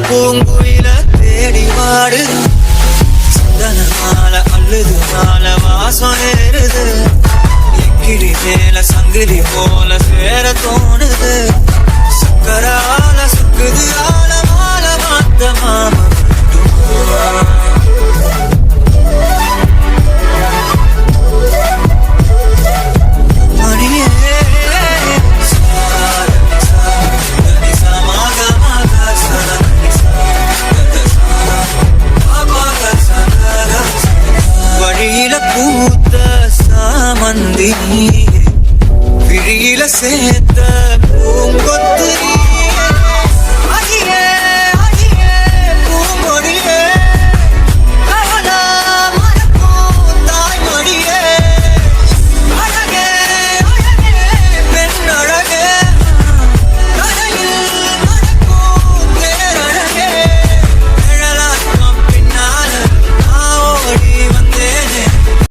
பூங்குயில தேடி வாடு சந்தன மாலை அள்ளுது மாலை வாசம் ஏறுது எக்கிளி மேல சங்கிலி போல சேர தோணுது சக்கரால சுக்குது ஆல மாலை மாத்த மாமா விழியில சேர்த்த பூங்கொத்து